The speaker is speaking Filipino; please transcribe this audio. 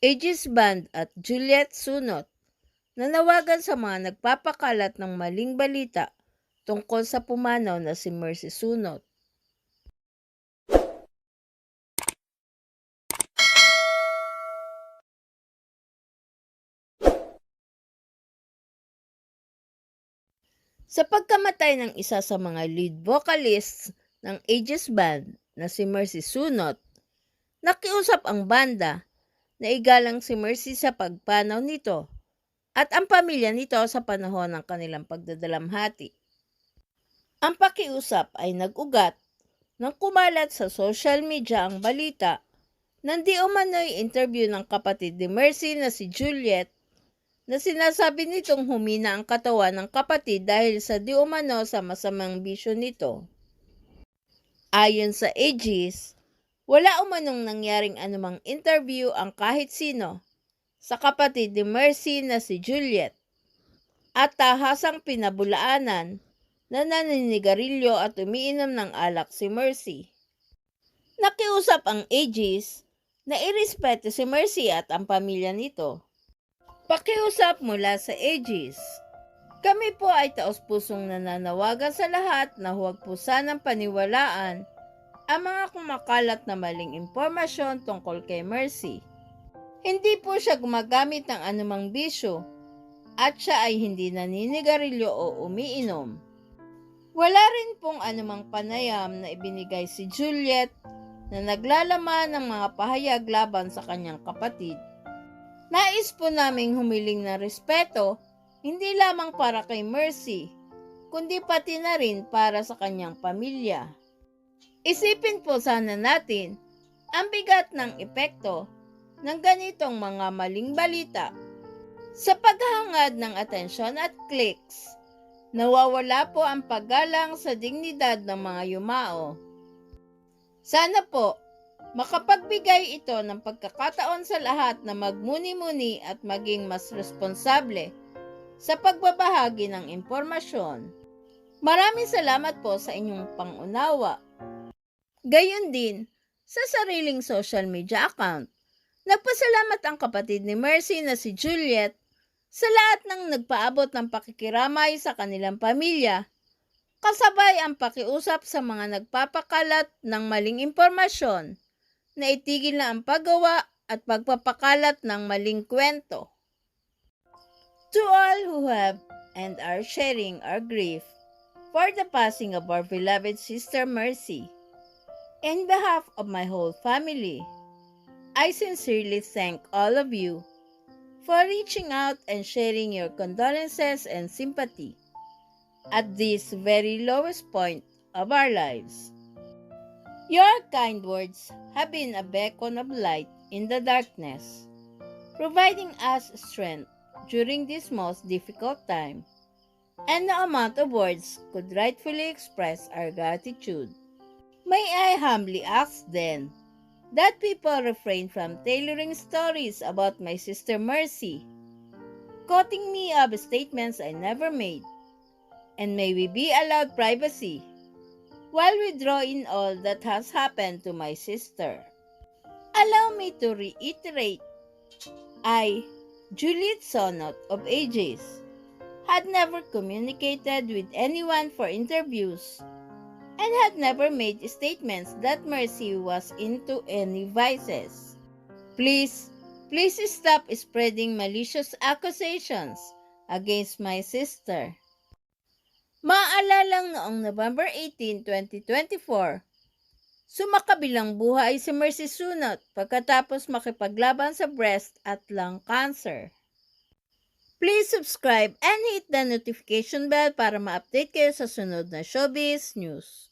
Aegis Band at Juliet Sunot nanawagan sa mga nagpapakalat ng maling balita tungkol sa pumanaw na si Mercy Sunot. Sa pagkamatay ng isa sa mga lead vocalists ng Aegis Band na si Mercy Sunot, nakiusap ang banda na igalang si Mercy sa pagpanaw nito at ang pamilya nito sa panahon ng kanilang pagdadalamhati. Ang pakiusap ay nag-ugat nang kumalat sa social media ang balita ng di umano'y interview ng kapatid ni Mercy na si Juliet na sinasabi nitong humina ang katawan ng kapatid dahil sa di umano sa masamang bisyo nito. Ayon sa Aegis, wala umanong nangyaring anumang interview ang kahit sino sa kapatid ni Mercy na si Juliet at tahasang pinabulaanan na naninigarilyo at umiinom ng alak si Mercy. Nakiusap ang Aegis na irespeto si Mercy at ang pamilya nito. Pakiusap mula sa Aegis. Kami po ay taos-pusong nananawagan sa lahat na huwag po sanang paniwalaan ang mga kumakalat na maling impormasyon tungkol kay Mercy. Hindi po siya gumagamit ng anumang bisyo at siya ay hindi naninigarilyo o umiinom. Wala rin pong anumang panayam na ibinigay si Juliet na naglalaman ng mga pahayag laban sa kanyang kapatid. Nais po naming humiling na respeto, hindi lamang para kay Mercy, kundi pati na rin para sa kanyang pamilya. Isipin po sana natin ang bigat ng epekto ng ganitong mga maling balita. Sa paghahangad ng atensyon at clicks, nawawala po ang paggalang sa dignidad ng mga yumao. Sana po, makapagbigay ito ng pagkakataon sa lahat na magmuni-muni at maging mas responsable sa pagbabahagi ng impormasyon. Maraming salamat po sa inyong pangunawa. Gayon din, sa sariling social media account, nagpasalamat ang kapatid ni Mercy na si Juliet sa lahat ng nagpaabot ng pakikiramay sa kanilang pamilya, kasabay ang pakiusap sa mga nagpapakalat ng maling impormasyon na itigil na ang paggawa at pagpapakalat ng maling kwento. To all who have and are sharing our grief for the passing of our beloved Sister Mercy, in behalf of my whole family, I sincerely thank all of you for reaching out and sharing your condolences and sympathy at this very lowest point of our lives. Your kind words have been a beacon of light in the darkness, providing us strength during this most difficult time, and no amount of words could rightfully express our gratitude. May I humbly ask then that people refrain from tailoring stories about my sister Mercy, quoting me of statements I never made, and may we be allowed privacy while we draw in all that has happened to my sister. Allow me to reiterate, I, Juliet Sunot of Aegis, had never communicated with anyone for interviews and had never made statements that Mercy was into any vices. Please stop spreading malicious accusations against my sister. Maalalang noong November 18, 2024, sumakabilang buhay si Mercy Sunot pagkatapos makipaglaban sa breast at lung cancer. Please subscribe and hit the notification bell para ma-update kayo sa sunod na showbiz news.